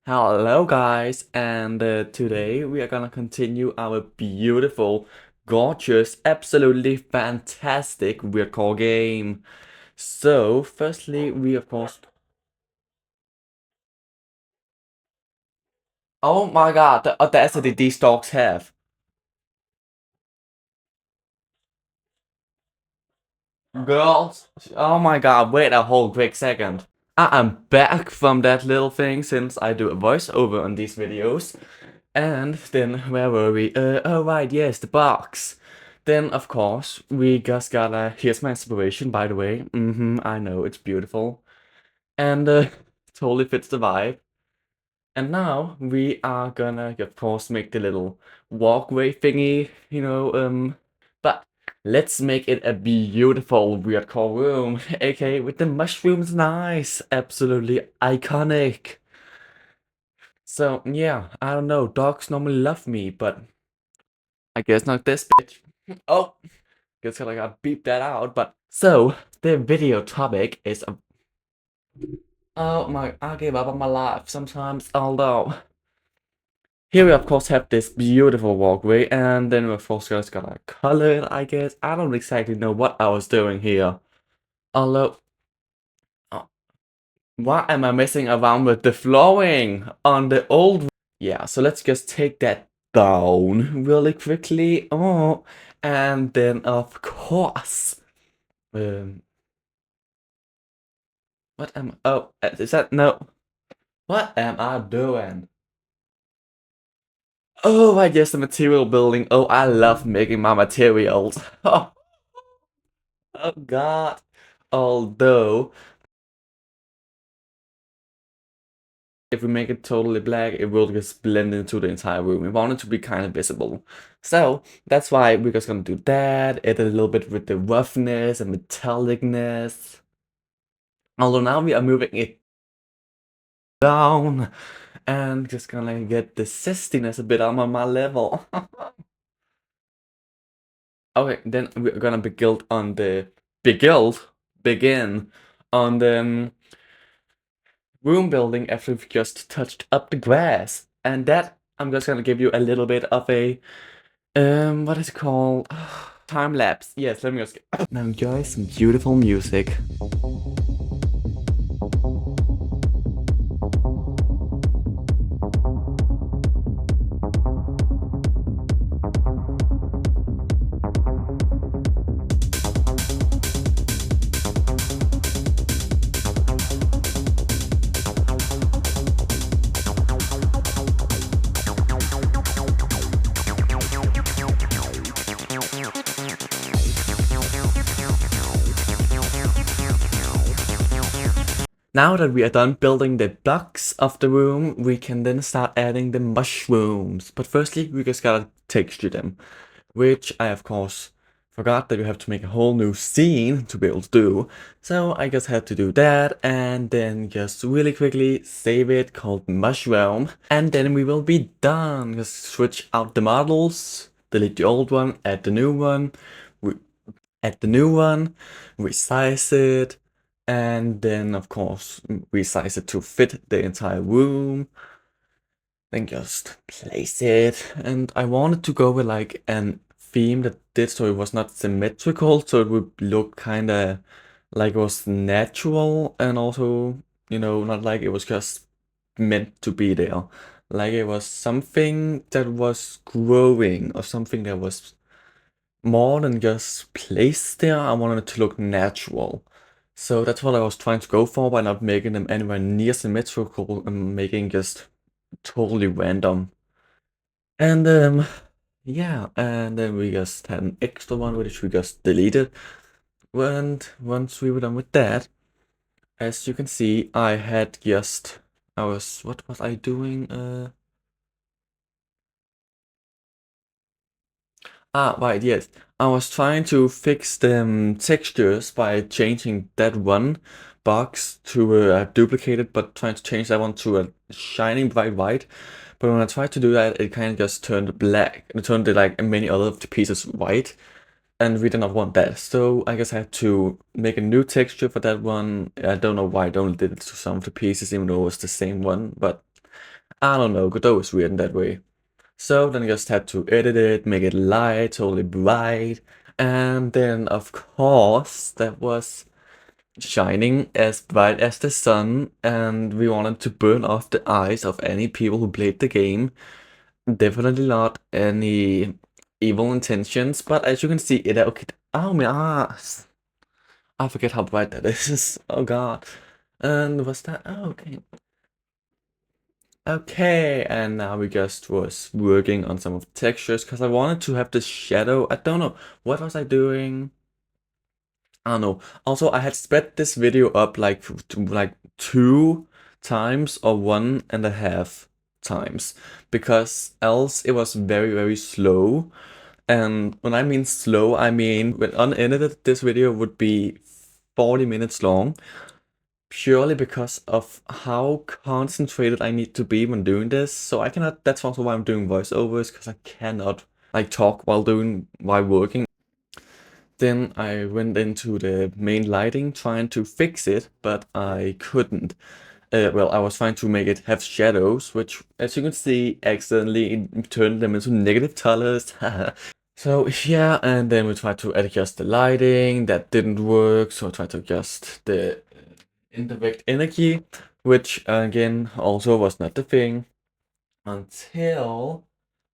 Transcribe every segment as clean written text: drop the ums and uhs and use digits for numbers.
Hello guys, and today we are gonna continue our beautiful, gorgeous, absolutely fantastic weirdcore game. So, firstly, we of course... Oh my god, the audacity these dogs have. Girls, oh my god, wait a whole quick second. I am back from that little thing since I do a voiceover on these videos. And then, where were we? Oh right, yes, the box. Then, of course, we just gotta... Here's my inspiration, by the way. I know, it's beautiful. And, totally fits the vibe. And now, we are gonna, of course, make the little walkway thingy, But, let's make it a beautiful weirdcore room, aka with the mushrooms nice. Absolutely iconic. So, yeah, I don't know, dogs normally love me, but I guess not this bitch. Oh, guess I gotta beep that out. But so the video topic is oh my, I gave up on my life sometimes. Although here we of course have this beautiful walkway, and then we of course just gotta color it. I guess I don't exactly know what I was doing here. Although, oh, why am I messing around with the flooring on the old? Yeah, so let's just take that down really quickly. Oh, and then of course, um, what am oh, is that no? What am I doing? Oh, I guess the material building. Oh, I love making my materials. Oh, oh God. Although, if we make it totally black, it will just blend into the entire room. We want it to be kind of visible. So that's why we're just gonna do that, edit a little bit with the roughness and metallicness. Although now we are moving it down and just gonna get the zestiness a bit on my level. Okay, then we're gonna begin on the room building after we've just touched up the grass. And that, I'm just gonna give you a little bit of a, what is it called? Time lapse. Yes, let me just now enjoy some beautiful music. Now that we are done building the blocks of the room, we can then start adding the mushrooms. But firstly, we just gotta texture them, which I of course forgot that you have to make a whole new scene to be able to do. So I just had to do that and then just really quickly save it called mushroom. And then we will be done. Just switch out the models, delete the old one, add the new one, resize it, and then of course resize it to fit the entire room. Then just place it, and I wanted to go with like an theme that did so it was not symmetrical, so it would look kind of like it was natural, and also, not like it was just meant to be there. Like it was something that was growing, or something that was more than just placed there. I wanted it to look natural. So that's what I was trying to go for by not making them anywhere near symmetrical and making just totally random. And yeah, and then we just had an extra one which we just deleted. And once we were done with that, as you can see, what was I doing? Right, yes. I was trying to fix the textures by changing that one box to a duplicated, but trying to change that one to a shining bright white. But when I tried to do that, it kind of just turned black. It turned like many other of the pieces white, and we did not want that. So I guess I had to make a new texture for that one. I don't know why I only did it to some of the pieces, even though it was the same one, but I don't know, Godot is weird in that way. So then I just had to edit it, make it light, totally bright, and then of course that was shining as bright as the sun, and we wanted to burn off the eyes of any people who played the game. Definitely not any evil intentions, but as you can see, it okay. Oh my ass! I forget how bright that is. Oh god. And was that? Oh, okay. Okay, and now we just was working on some of the textures because I wanted to have the shadow. I don't know. What was I doing? I don't know. Also, I had sped this video up like 2 times or 1.5 times because else it was very, very slow. And when I mean slow, I mean when unedited, this video would be 40 minutes long, purely because of how concentrated I need to be when doing this. So I cannot, that's also why I'm doing voiceovers, because I cannot like talk while working. Then I went into the main lighting trying to fix it, but I couldn't. Well, I was trying to make it have shadows, which, as you can see, accidentally turned them into negative colors. So yeah, and then we tried to adjust the lighting. That didn't work, so I tried to adjust the indirect energy, which again also was not the thing, until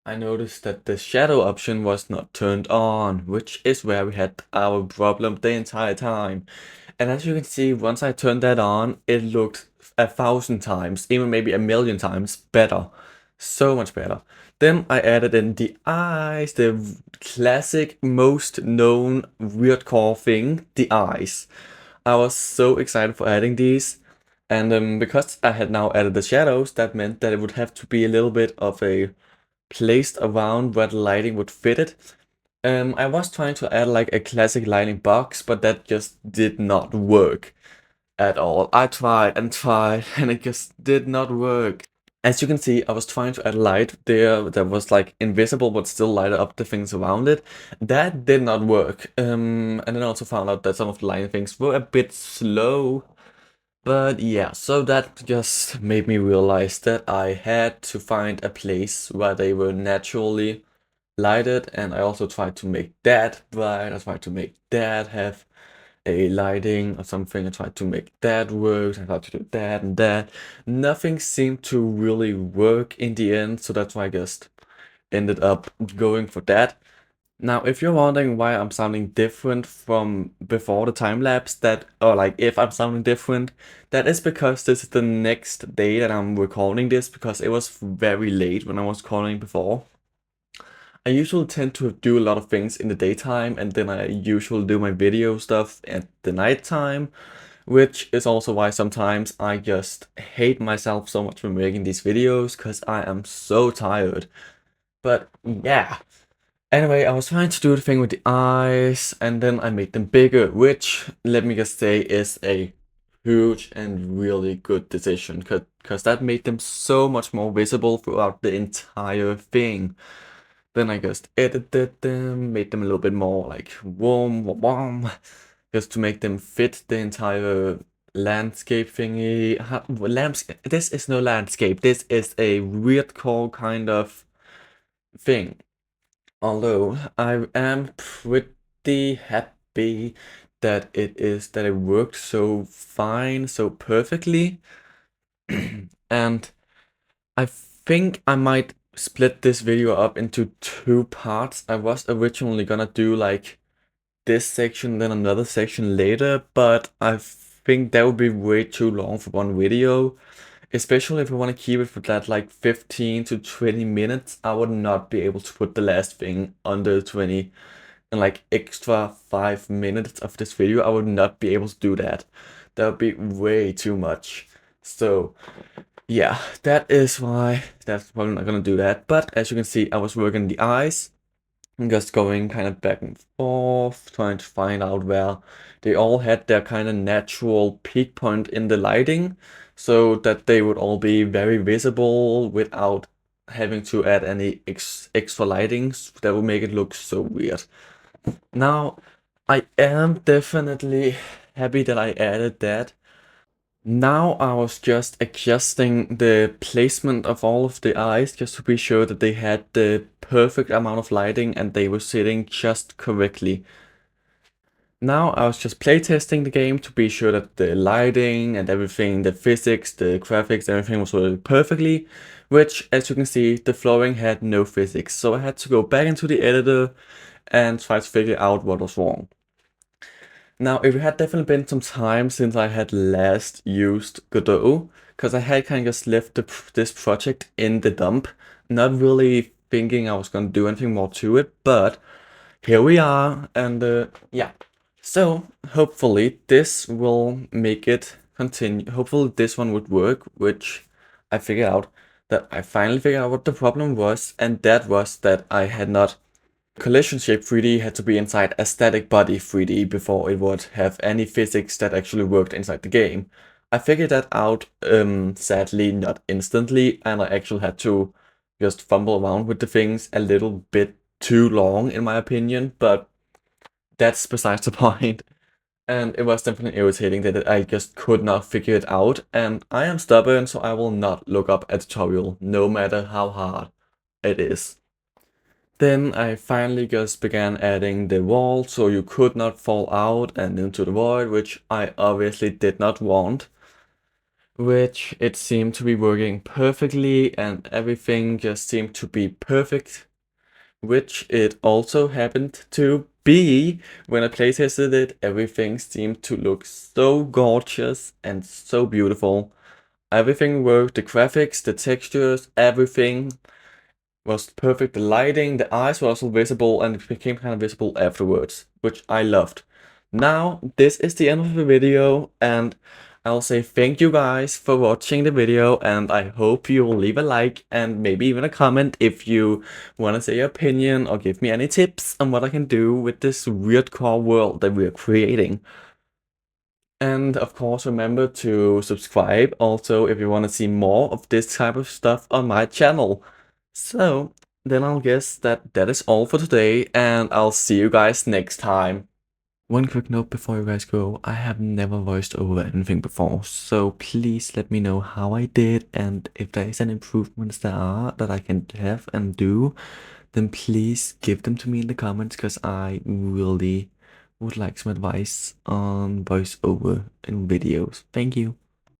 I noticed that the shadow option was not turned on, which is where we had our problem the entire time. And as you can see, once I turned that on, it looked 1,000 times, even maybe 1,000,000 times better. So much better. Then I added in the eyes, the classic, most known weirdcore thing, the eyes. I was so excited for adding these. And because I had now added the shadows, that meant that it would have to be a little bit of a placed around where the lighting would fit it. I was trying to add like a classic lighting box, but that just did not work at all. I tried and tried and it just did not work. As you can see, I was trying to add light there that was like invisible but still light up the things around it. That did not work. And then I also found out that some of the lighting things were a bit slow. But yeah, so that just made me realize that I had to find a place where they were naturally lighted, and I also tried to make that bright. I tried to make that have a lighting or something. I tried to make that work. I tried to do that and that. Nothing seemed to really work in the end, so that's why I just ended up going for that. Now, if you're wondering why I'm sounding different from before the time lapse, or like if I'm sounding different, that is because this is the next day that I'm recording this, because it was very late when I was recording before. I usually tend to do a lot of things in the daytime, and then I usually do my video stuff at the nighttime, which is also why sometimes I just hate myself so much for making these videos, because I am so tired. But yeah. Anyway, I was trying to do the thing with the eyes, and then I made them bigger, which, let me just say, is a huge and really good decision, because that made them so much more visible throughout the entire thing. Then I just edited them, made them a little bit more like warm, just to make them fit the entire landscape thingy. This is no landscape, this is a weirdcore kind of thing. Although I am pretty happy that it worked so fine, so perfectly. And I think I might split this video up into 2 parts. I was originally gonna do like this section, then another section later, but I think that would be way too long for one video. Especially if I want to keep it for that like 15 to 20 minutes, I would not be able to put the last thing under 20 and like extra 5 minutes of this video. I would not be able to do that. That would be way too much. So yeah, that is why that's probably not gonna do that. But as you can see, I was working the eyes. I'm just going kind of back and forth, trying to find out where they all had their kind of natural peak point in the lighting, so that they would all be very visible without having to add any extra lightings that would make it look so weird. Now, I am definitely happy that I added that. Now I was just adjusting the placement of all of the eyes just to be sure that they had the perfect amount of lighting and they were sitting just correctly. Now I was just playtesting the game to be sure that the lighting and everything, the physics, the graphics, everything was working perfectly, which as you can see, the flooring had no physics. So I had to go back into the editor and try to figure out what was wrong. Now, it had definitely been some time since I had last used Godot, because I had kind of just left this project in the dump, not really thinking I was going to do anything more to it, but here we are, and yeah. So, hopefully this will make it continue. Hopefully this one would work, which I figured out that I finally figured out what the problem was, and that was that I had not collision shape 3D had to be inside a static body 3D before it would have any physics that actually worked inside the game. I figured that out, sadly not instantly, and I actually had to just fumble around with the things a little bit too long in my opinion, but that's besides the point. And it was definitely irritating that I just could not figure it out, and I am stubborn, so I will not look up a tutorial, no matter how hard it is. Then I finally just began adding the wall so you could not fall out and into the void, which I obviously did not want. Which it seemed to be working perfectly and everything just seemed to be perfect. Which it also happened to be. When I playtested it, everything seemed to look so gorgeous and so beautiful. Everything worked, the graphics, the textures, everything was perfect. The lighting, the eyes were also visible and it became kind of visible afterwards, which I loved. Now, this is the end of the video and I'll say thank you guys for watching the video and I hope you will leave a like and maybe even a comment if you want to say your opinion or give me any tips on what I can do with this weirdcore world that we're creating. And of course, remember to subscribe also if you want to see more of this type of stuff on my channel. So, then I'll guess that that is all for today, and I'll see you guys next time. One quick note before you guys go, I have never voiced over anything before, so please let me know how I did, and if there is any improvements there are that I can have and do, then please give them to me in the comments, because I really would like some advice on voiceover in videos. Thank you.